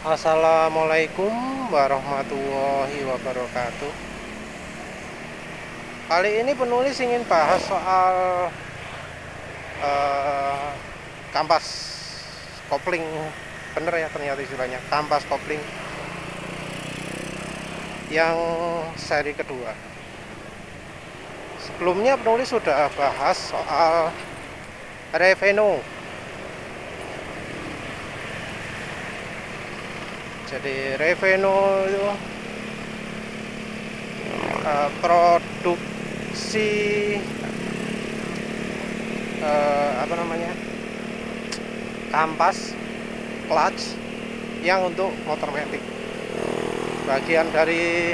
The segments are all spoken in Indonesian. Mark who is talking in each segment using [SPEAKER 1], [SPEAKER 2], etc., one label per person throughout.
[SPEAKER 1] Assalamualaikum warahmatullahi wabarakatuh. Kali ini penulis ingin bahas soal eh, kampas kopling. Bener ya ternyata istilahnya kampas kopling yang seri kedua. Sebelumnya penulis sudah bahas soal Reveno. Jadi Reveno itu produksi apa namanya, kampas clutch yang untuk motor metik, bagian dari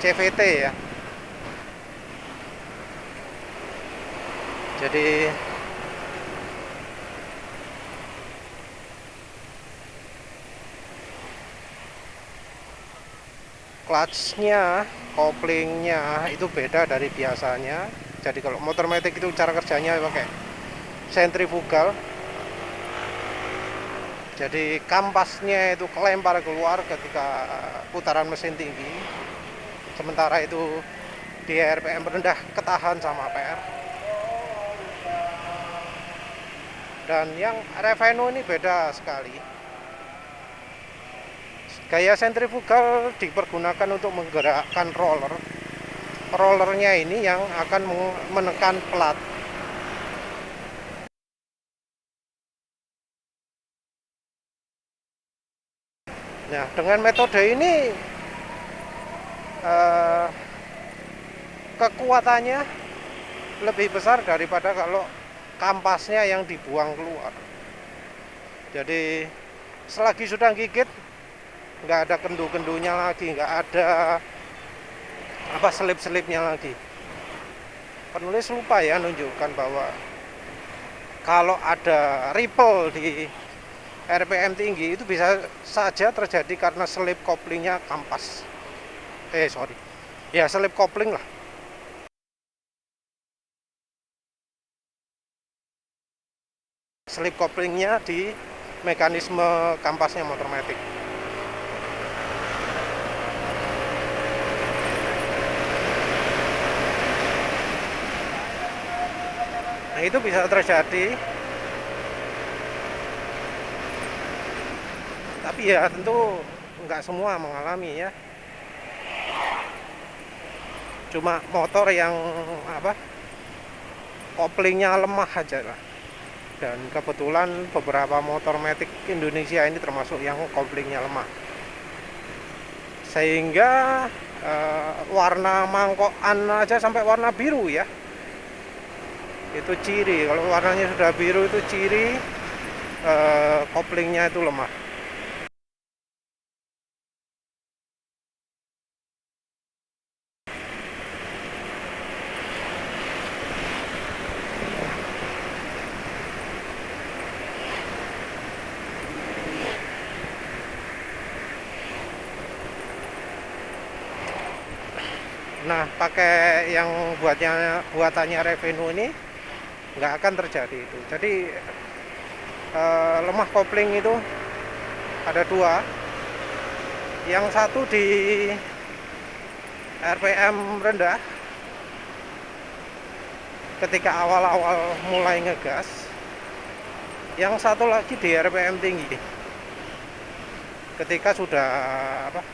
[SPEAKER 1] CVT ya. Jadi clutchnya, koplingnya itu beda dari biasanya. Jadi kalau motor metik itu cara kerjanya pakai sentrifugal. Jadi kampasnya itu kelempar keluar ketika putaran mesin tinggi. Sementara itu di RPM rendah ketahan sama PR. Dan yang Reveno ini beda sekali. Gaya sentrifugal dipergunakan untuk menggerakkan roller. Rollernya ini yang akan menekan plat. Nah, dengan metode ini kekuatannya lebih besar daripada kalau kampasnya yang dibuang keluar. Jadi selagi sudah gigit, nggak ada kendu-kendunya lagi, nggak ada apa selip-selipnya lagi. Penulis lupa ya nunjukkan bahwa kalau ada ripple di RPM tinggi itu bisa saja terjadi karena selip koplingnya kampas. Ya, selip kopling lah. Selip koplingnya di mekanisme kampasnya motor metik. Nah, itu bisa terjadi. Tapi ya tentu nggak semua mengalami ya. Cuma motor yang apa, koplingnya lemah aja lah. Dan kebetulan beberapa motor metik Indonesia ini termasuk yang koplingnya lemah. Sehingga warna mangkokan aja sampai warna biru ya. Itu ciri, kalau warnanya sudah biru itu ciri koplingnya itu lemah. Nah, pakai yang buatannya Reveno ini nggak akan terjadi itu. Jadi lemah kopling itu ada dua. Yang satu di RPM rendah ketika awal-awal mulai ngegas. Yang satu lagi di RPM tinggi ketika sudah apa,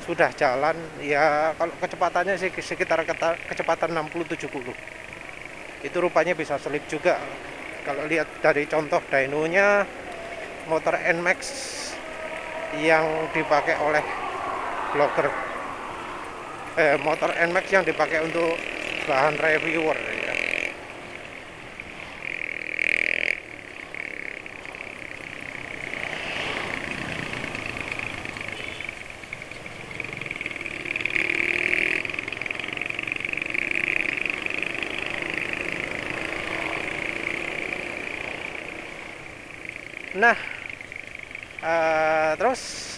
[SPEAKER 1] sudah jalan ya, kalau kecepatannya sih sekitar kecepatan 60-70. Itu rupanya bisa selip juga. Kalau lihat dari contoh dynonya motor NMAX yang dipakai oleh blogger, motor NMAX yang dipakai untuk bahan reviewer ya. Nah, terus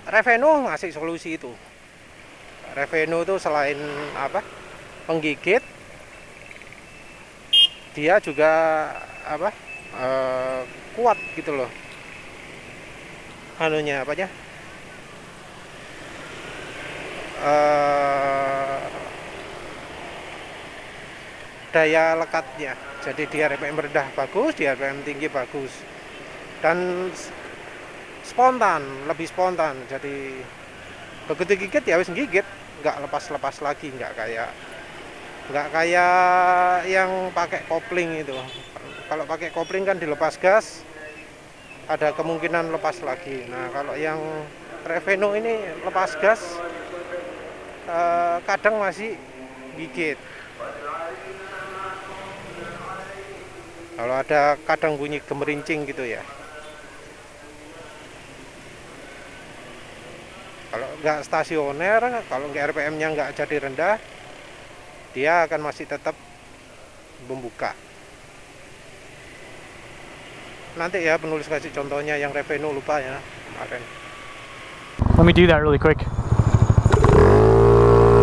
[SPEAKER 1] Reveno ngasih solusi itu. Reveno itu selain apa, penggigit, dia juga apa, kuat gitu loh, anunya apanya, daya lekatnya. Jadi di RPM rendah bagus, di RPM tinggi bagus, dan spontan, lebih spontan. Jadi begitu gigit ya wis gigit, nggak lepas-lepas lagi, nggak kayak yang pakai kopling itu. Kalau pakai kopling kan dilepas gas, ada kemungkinan lepas lagi. Nah kalau yang Reveno ini lepas gas, kadang masih gigit. Kalau ada kadang bunyi gemerincing gitu ya. Kalau nggak stasioner, kalau nggak RPM-nya nggak jadi rendah, dia akan masih tetap membuka. Nanti ya penulis kasih contohnya yang Reveno, lupa ya kemarin.
[SPEAKER 2] Let me do that really quick.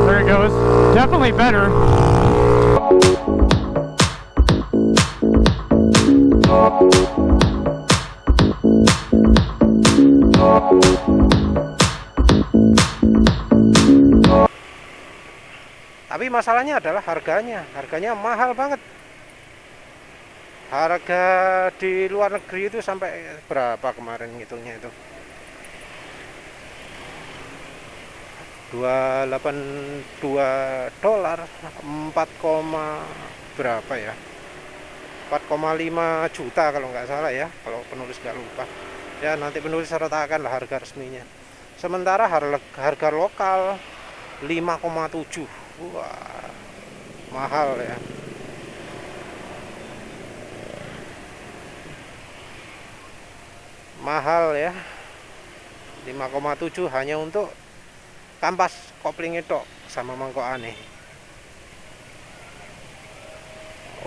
[SPEAKER 2] There it goes. Definitely better.
[SPEAKER 1] Tapi masalahnya adalah harganya mahal banget. Harga di luar negeri itu sampai berapa kemarin ngitungnya itu? 282 dolar, 4, berapa ya? 4,5 juta kalau nggak salah ya, kalau penulis nggak lupa. Ya nanti penulis sertakan lah harga resminya. Sementara harga lokal 5,7. Wah, mahal ya. Mahal ya. 5,7 hanya untuk kampas kopling itu sama mangkok aneh.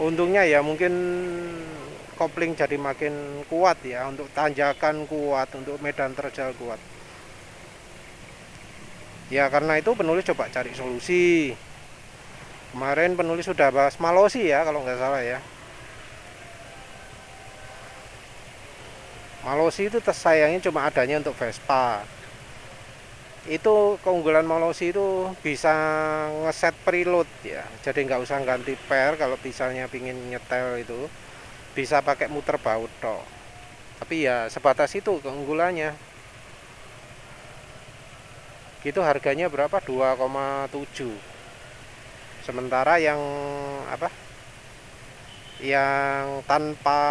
[SPEAKER 1] Untungnya ya mungkin kopling jadi makin kuat ya, untuk tanjakan kuat, untuk medan terjal kuat. Ya karena itu penulis coba cari solusi. Kemarin penulis sudah bahas Malossi ya kalau nggak salah ya. Malossi itu sayangnya cuma adanya untuk Vespa. Itu keunggulan Malossi itu bisa ngeset preload ya. Jadi nggak usah ganti per kalau misalnya pingin nyetel itu. Bisa pakai muter baut toh. Tapi ya sebatas itu keunggulannya. Gitu harganya berapa? 2,7. Sementara yang apa? Yang tanpa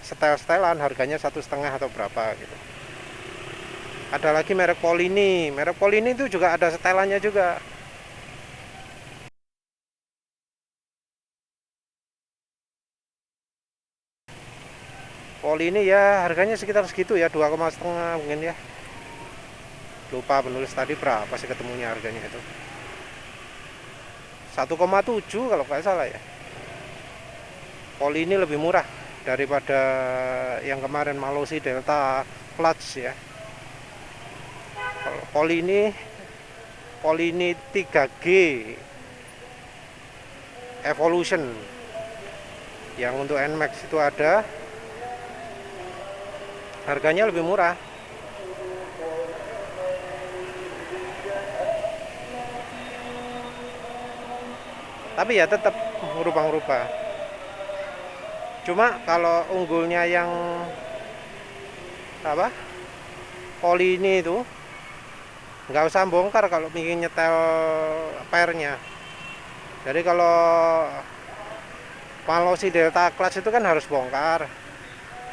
[SPEAKER 1] setel-setelan harganya 1,5 atau berapa gitu. Ada lagi merek Polini itu juga ada setelannya juga. Polini ya harganya sekitar segitu ya, 2,5 mungkin ya. Lupa penulis tadi berapa sih ketemunya harganya itu. 1,7 kalau nggak salah ya. Polini lebih murah daripada yang kemarin Malossi Delta Clutch ya. Polini 3G Evolution yang untuk NMAX itu ada, harganya lebih murah. Tapi ya tetap merubah-rubah. Cuma kalau unggulnya yang apa? Polini itu nggak usah bongkar kalau ingin nyetel pernya. Jadi kalau Malossi Delta Clutch itu kan harus bongkar.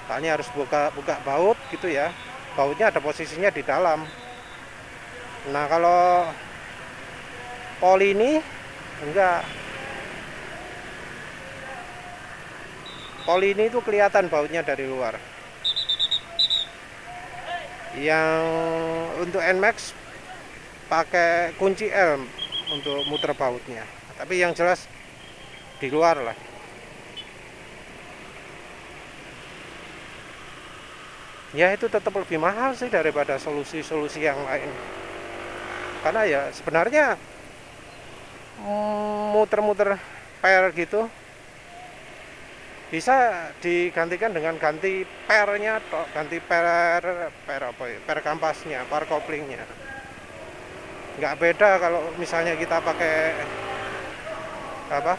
[SPEAKER 1] Soalnya harus buka baut gitu ya. Bautnya ada posisinya di dalam. Nah, kalau Polini enggak. Polini itu kelihatan bautnya dari luar. Yang untuk NMAX pakai kunci L untuk muter bautnya. Tapi yang jelas di luar lah. Ya itu tetap lebih mahal sih daripada solusi-solusi yang lain. Karena ya sebenarnya muter-muter per gitu bisa digantikan dengan ganti pernya, ganti per apa ya, per kampasnya, per koplingnya. Nggak beda kalau misalnya kita pakai apa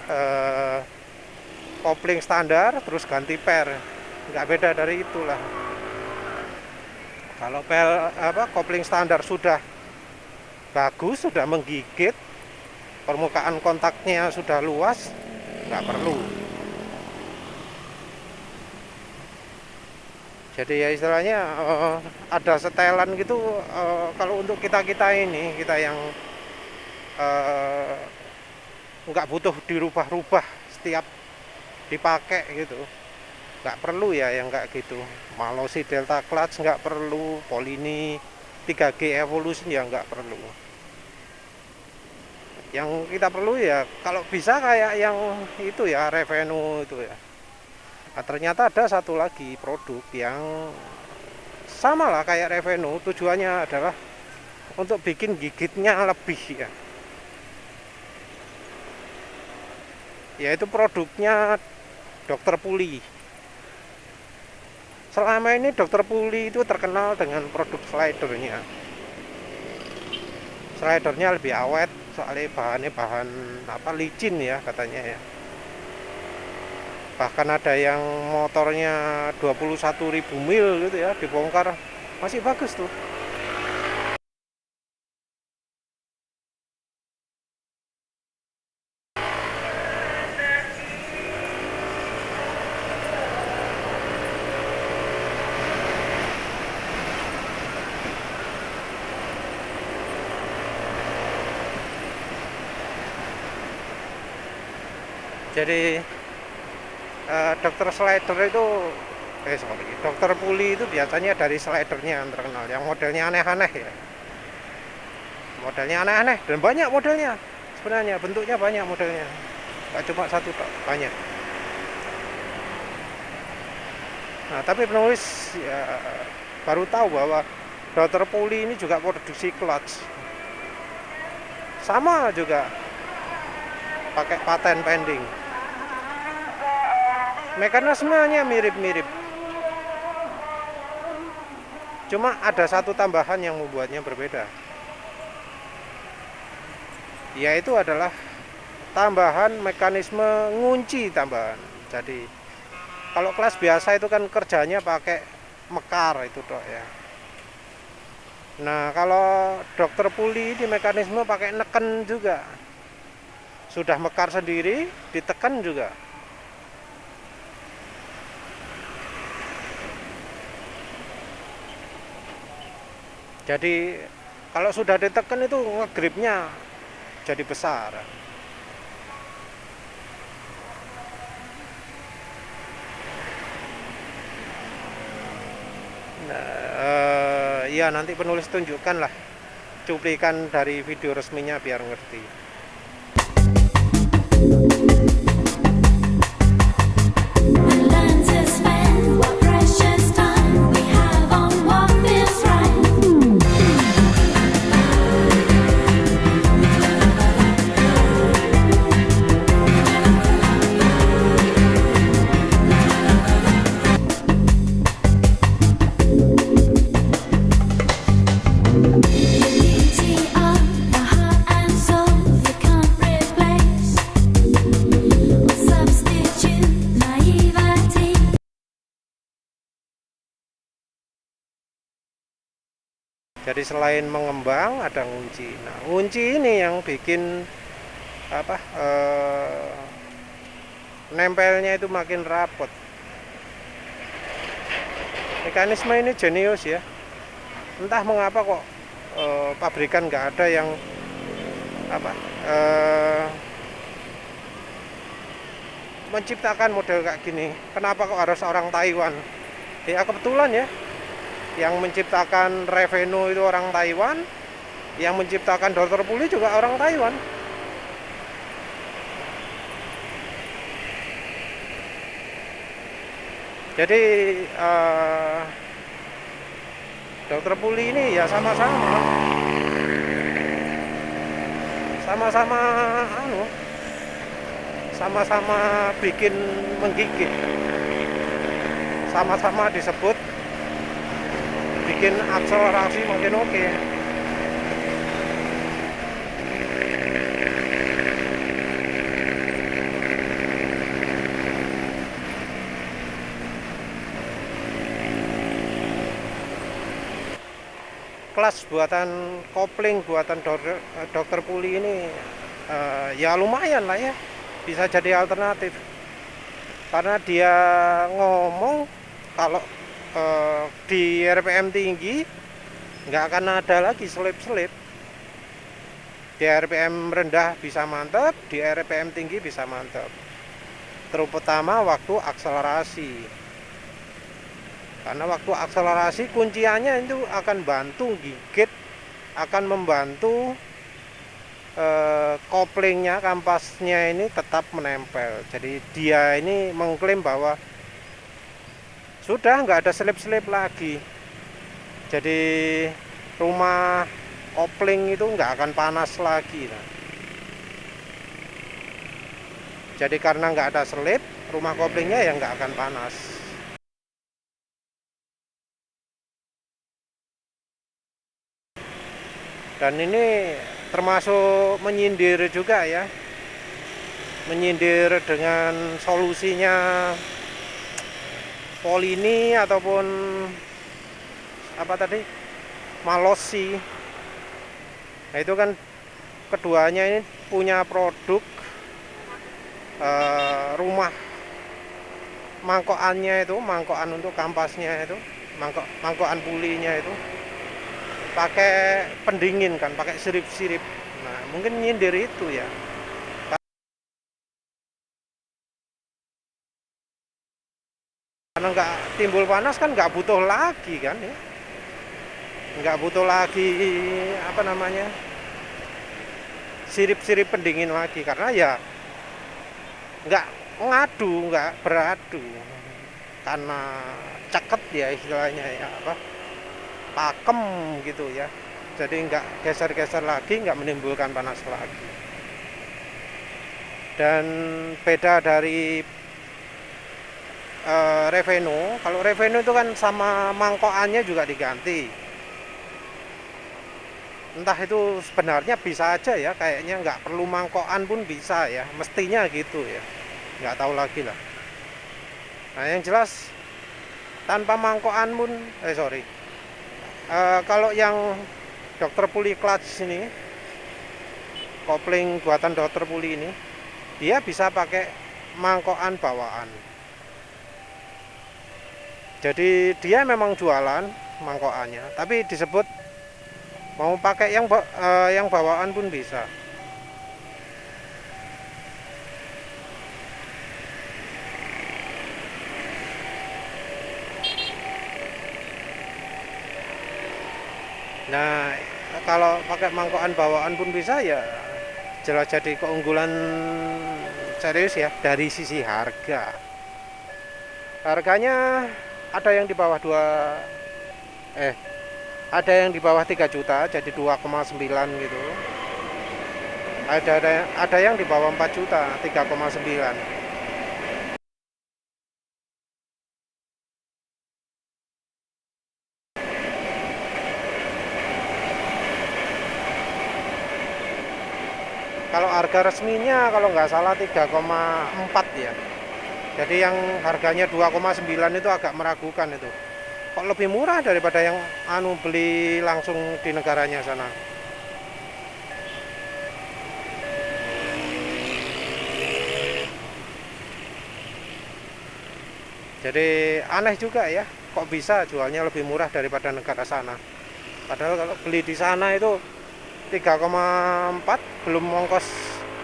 [SPEAKER 1] kopling standar terus ganti per, nggak beda dari itulah. Kalau kopling standar sudah bagus, sudah menggigit, permukaan kontaknya sudah luas, nggak perlu. Jadi ya istilahnya ada setelan gitu. Kalau untuk kita ini, kita yang nggak butuh dirubah-rubah setiap dipakai gitu, nggak perlu ya yang kayak gitu. Malosi delta clutch nggak perlu, Polini 3G evolution ya nggak perlu. Yang kita perlu ya kalau bisa kayak yang itu ya, Revenue itu ya. Nah, ternyata ada satu lagi produk yang sama lah kayak Revenue, tujuannya adalah untuk bikin gigitnya lebih ya. Yaitu produknya Dr. Puli. Selama ini Dr. Puli itu terkenal dengan produk slidernya. Slidernya lebih awet, soalnya bahannya bahan licin ya katanya ya. Bahkan ada yang motornya 21.000 mil gitu ya, dibongkar masih bagus tuh. Jadi dokter slider itu dokter Puli itu biasanya dari slidernya yang terkenal, yang modelnya aneh-aneh ya. Modelnya aneh-aneh dan banyak modelnya. Sebenarnya bentuknya banyak modelnya. Gak cuma satu tok, banyak. Nah, tapi penulis ya, baru tahu bahwa dokter Puli ini juga produksi clutch. Sama juga pakai paten pending. Mekanismenya mirip-mirip. Cuma ada satu tambahan yang membuatnya berbeda. Yaitu adalah tambahan mekanisme ngunci tambahan. Jadi kalau kelas biasa itu kan kerjanya pakai mekar itu toh ya. Nah, kalau dokter Puli di mekanisme pakai neken juga. Sudah mekar sendiri, ditekan juga. Jadi kalau sudah ditekan itu ngegripnya jadi besar. Nah, ya nanti penulis tunjukkan lah cuplikan dari video resminya biar ngerti. Jadi selain mengembang ada ngunci. Nah, ngunci ini yang bikin nempelnya itu makin rapot. Mekanisme ini jenius ya. Entah mengapa kok pabrikan nggak ada yang menciptakan model kayak gini. Kenapa kok harus orang Taiwan? Ya kebetulan ya. Yang menciptakan Revenue itu orang Taiwan, yang menciptakan Dr. Puli juga orang Taiwan. Jadi Dr. Puli ini ya sama-sama bikin menggigit. sama-sama disebut bikin akselerasi makin oke. Kelas buatan kopling buatan dokter Puli ini ya lumayan lah ya, bisa jadi alternatif karena dia ngomong kalau di RPM tinggi nggak akan ada lagi selip-selip. Di RPM rendah bisa mantap, di RPM tinggi bisa mantap, terutama waktu akselerasi. Karena waktu akselerasi kunciannya itu akan bantu gigit, akan membantu koplingnya, kampasnya ini tetap menempel. Jadi dia ini mengklaim bahwa sudah nggak ada selip-selip lagi. Jadi rumah kopling itu nggak akan panas lagi. Nah. Jadi karena nggak ada selip, rumah koplingnya ya nggak akan panas. Dan ini termasuk menyindir juga ya, menyindir dengan solusinya Polini ataupun apa tadi, Malossi. Nah itu kan keduanya ini punya produk rumah mangkokannya itu, mangkokan untuk kampasnya itu, mangkokan pulinya itu pakai pendingin kan, pakai sirip-sirip. Nah mungkin nyindir itu ya, karena nggak timbul panas kan, nggak butuh lagi kan ya, nggak butuh lagi apa namanya, sirip-sirip pendingin lagi, karena ya nggak ngadu, nggak beradu, karena ceket ya istilahnya ya, apa, pakem gitu ya. Jadi nggak geser-geser lagi, nggak menimbulkan panas lagi. Dan beda dari Reveno, kalau Reveno itu kan sama mangkokannya juga diganti. Entah itu sebenarnya bisa aja ya, kayaknya nggak perlu mangkokan pun bisa ya, mestinya gitu ya, nggak tahu lagi lah. Nah yang jelas tanpa mangkokan pun kalau yang Dokter Puli Clutch ini, kopling buatan Dokter Puli ini, dia bisa pakai mangkokan bawaan. Jadi dia memang jualan mangkokannya, tapi disebut mau pakai yang bawaan pun bisa. Nah, kalau pakai mangkokan bawaan pun bisa ya, jelas jadi keunggulan serius ya dari sisi harga. Harganya ada yang di bawah ada yang di bawah 3 juta, jadi 2,9 gitu. Ada yang di bawah 4 juta, 3,9. Kalau harga resminya kalau nggak salah 3,4 ya. Jadi yang harganya 2,9 itu agak meragukan itu. Kok lebih murah daripada yang beli langsung di negaranya sana. Jadi aneh juga ya, kok bisa jualnya lebih murah daripada negara sana. Padahal kalau beli di sana itu 3,4 belum ongkos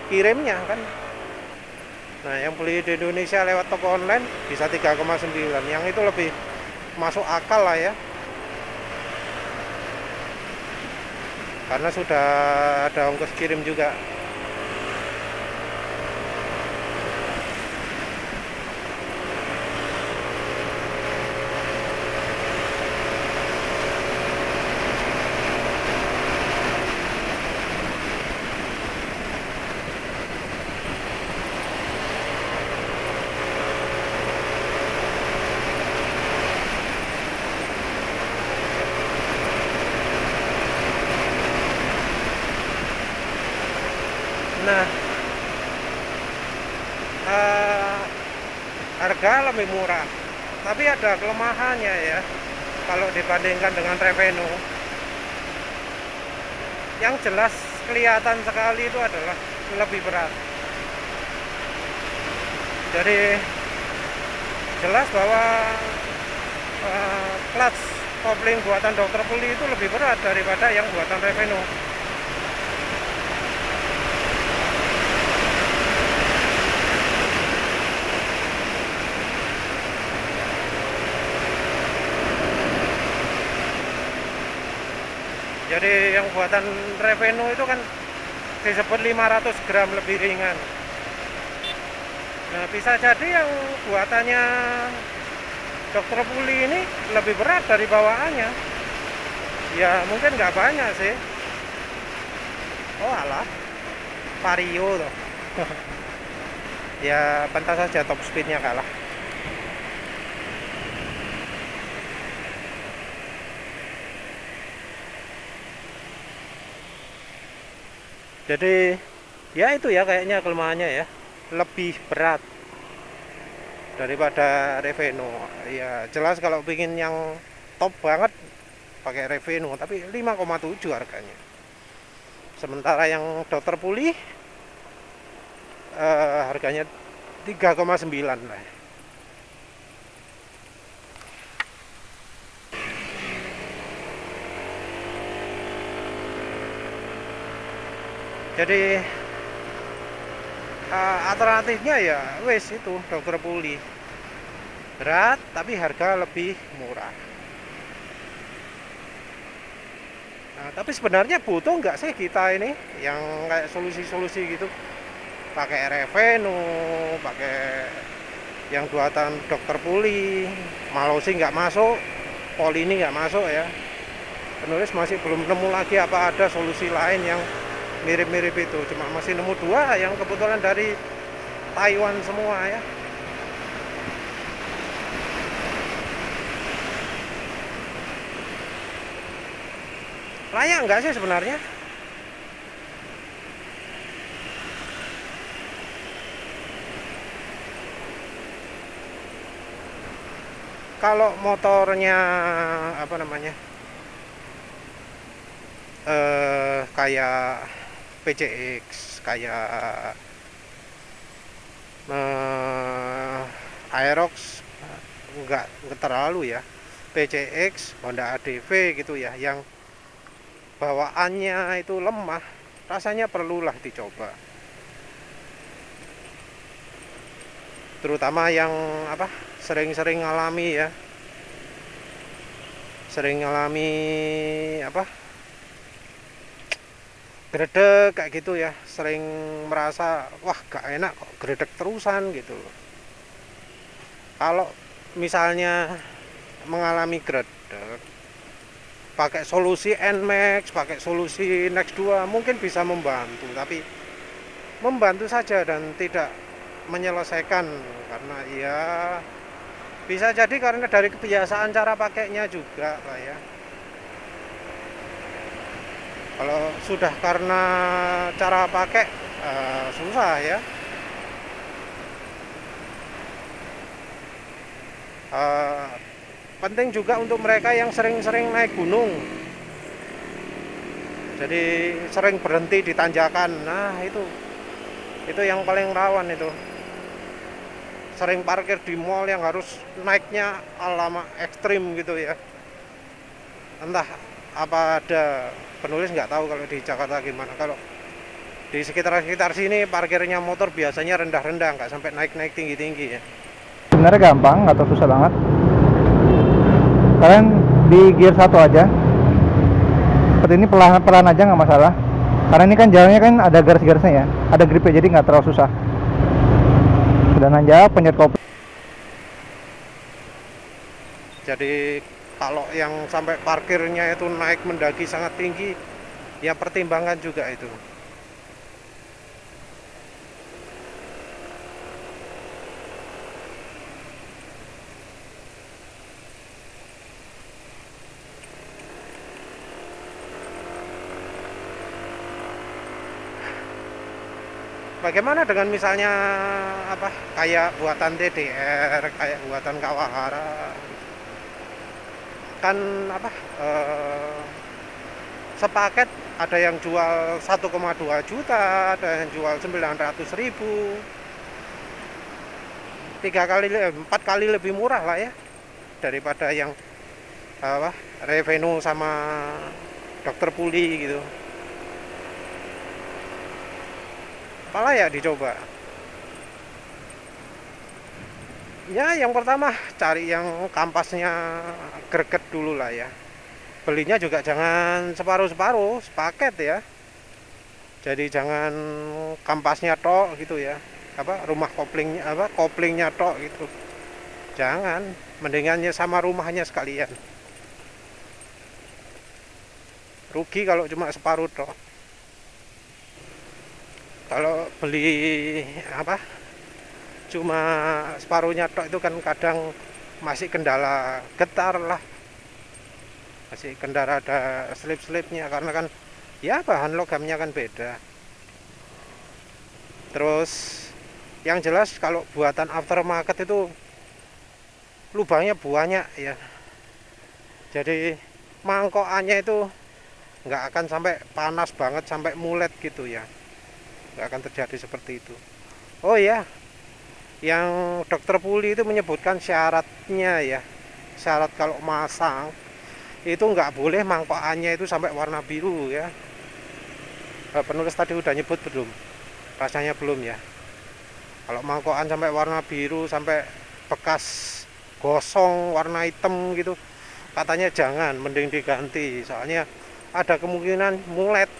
[SPEAKER 1] kirimnya kan. Nah yang beli di Indonesia lewat toko online bisa 3,9, yang itu lebih masuk akal lah ya, karena sudah ada ongkos kirim juga. Nah, harga lebih murah, tapi ada kelemahannya ya kalau dibandingkan dengan Revenue. Yang jelas kelihatan sekali itu adalah lebih berat. Jadi jelas bahwa clutch kopling buatan Dr. Puli itu lebih berat daripada yang buatan Revenue. Jadi yang buatan Revenue itu kan disebut 500 gram lebih ringan. Nah, bisa jadi yang buatannya Dr. Puli ini lebih berat dari bawaannya. Ya mungkin nggak banyak sih. Oh alah, Vario tuh. Ya pantas saja top speednya kalah. Jadi ya itu ya kayaknya kelemahannya ya, lebih berat daripada Revenue. Ya jelas kalau pingin yang top banget pakai Revenue, tapi 5,7 harganya. Sementara yang Dr. Puli harganya 3,9 lah. Jadi alternatifnya ya wes itu Dr. Puli, berat tapi harga lebih murah. Nah, tapi sebenarnya butuh nggak sih kita ini yang kayak solusi-solusi gitu, pakai Revenue, pakai yang buatan Dr. Puli, Malossi nggak masuk, Polini nggak masuk ya. Penulis masih belum nemu lagi apa ada solusi lain yang mirip-mirip itu, cuma masih nemu dua yang kebetulan dari Taiwan semua ya. Layak nggak sih sebenarnya? Kalau motornya apa namanya, kayak PCX, kayak Aerox enggak terlalu ya. PCX, Honda ADV gitu ya, yang bawaannya itu lemah, rasanya perlulah dicoba. Terutama yang apa, sering-sering ngalami ya, sering ngalami apa, gredek kayak gitu ya, sering merasa wah gak enak kok gredek terusan gitu. Kalau misalnya mengalami gredek, pakai solusi NMAX, pakai solusi Next 2 mungkin bisa membantu, tapi membantu saja dan tidak menyelesaikan, karena ya bisa jadi karena dari kebiasaan cara pakainya juga Pak ya. Kalau sudah karena cara pakai susah ya. Penting juga untuk mereka yang sering-sering naik gunung, jadi sering berhenti di tanjakan. Nah itu yang paling rawan itu. Sering parkir di mall yang harus naiknya lama ekstrim gitu ya. Entah apa ada, penulis nggak tahu kalau di Jakarta gimana. Kalau di sekitar sini parkirnya motor biasanya rendah-rendah, nggak sampai naik-naik tinggi-tinggi ya.
[SPEAKER 3] Sebenarnya gampang atau susah banget. Kalian di gear 1 aja, seperti ini pelan-pelan aja nggak masalah. Karena ini kan jalannya kan ada garis-garisnya ya, ada gripnya, jadi nggak terlalu susah. Sudah nanjak, pencet kopling.
[SPEAKER 1] Jadi kalau yang sampai parkirnya itu naik mendaki sangat tinggi, ya pertimbangan juga itu. Bagaimana dengan misalnya apa kayak buatan TDR, kayak buatan Kawahara, kan apa sepaket ada yang jual 1,2 juta, ada yang jual 900.000, 4 kali lebih murah lah ya daripada yang apa Revenue sama Dokter Puli gitu. Apalah ya dicoba. Ya yang pertama cari yang kampasnya greget dulu lah ya. Belinya juga jangan separuh-separuh, sepaket ya. Jadi jangan kampasnya tok gitu ya. Apa rumah koplingnya tok gitu. Jangan, mendingannya sama rumahnya sekalian. Rugi kalau cuma separuh tok. Kalau beli apa cuma separuhnya tok itu kan kadang masih kendala getar lah, masih kendala ada slip-slipnya karena kan ya bahan logamnya kan beda. Terus yang jelas kalau buatan aftermarket itu lubangnya banyak ya, jadi mangkokannya itu nggak akan sampai panas banget sampai mulet gitu ya, nggak akan terjadi seperti itu. Oh ya, yang Dokter Puli itu menyebutkan syaratnya ya, syarat kalau masang itu nggak boleh mangkokannya itu sampai warna biru ya. Penulis tadi udah nyebut belum? Rasanya belum ya. Kalau mangkokan sampai warna biru, sampai bekas gosong warna hitam gitu, katanya jangan, mending diganti. Soalnya ada kemungkinan mulet,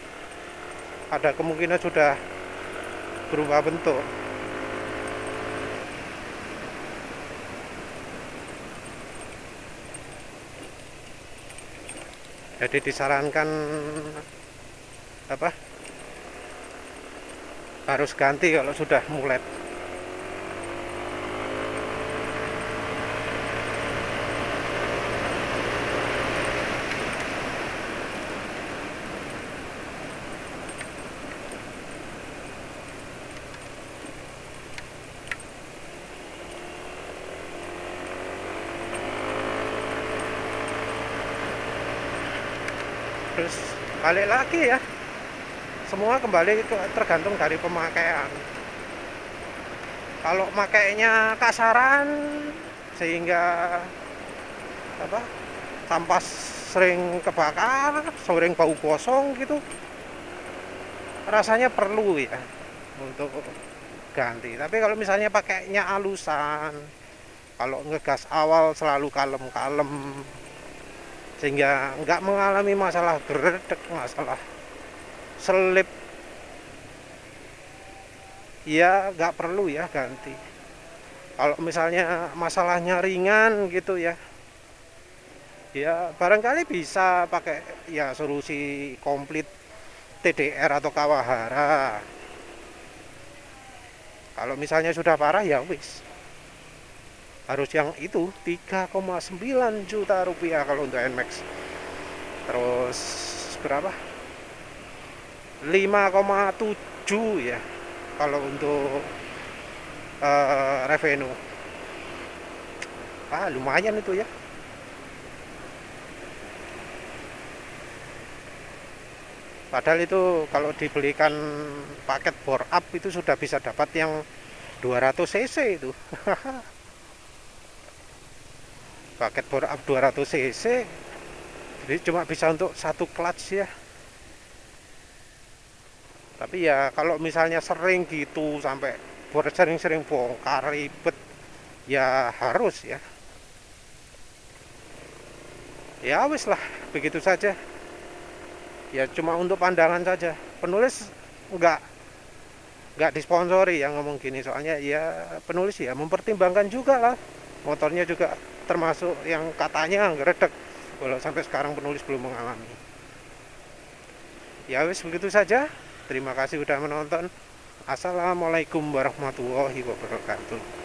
[SPEAKER 1] ada kemungkinan sudah berubah bentuk. Jadi disarankan apa? Harus ganti kalau sudah mulet. Terus balik lagi ya, semua kembali tergantung dari pemakaian. Kalau makainya kasaran sehingga apa kampas sering kebakar, sering bau gosong gitu, rasanya perlu ya untuk ganti. Tapi kalau misalnya pakainya alusan, kalau ngegas awal selalu kalem-kalem sehingga nggak mengalami masalah geredek, masalah selip, ya nggak perlu ya ganti. Kalau misalnya masalahnya ringan gitu ya, ya barangkali bisa pakai ya solusi komplit TDR atau Kawahara. Kalau misalnya sudah parah ya wis, harus yang itu 3,9 juta rupiah kalau untuk NMAX. Terus berapa? 5,7 ya kalau untuk Revenue. Lumayan itu ya. Padahal itu kalau dibelikan paket bore up itu sudah bisa dapat yang 200 cc itu. Paket bore up 200 cc, jadi cuma bisa untuk satu clutch ya. Tapi ya kalau misalnya sering gitu sampai sering-sering bongkar ribet, ya harus ya. Ya wis lah, begitu saja. Ya cuma untuk pandangan saja. Penulis nggak disponsori yang ngomong gini, soalnya ya penulis ya mempertimbangkan juga lah. Motornya juga termasuk yang katanya ngeredek, walau sampai sekarang penulis belum mengalami. Ya wis begitu saja. Terima kasih sudah menonton. Assalamualaikum warahmatullahi wabarakatuh.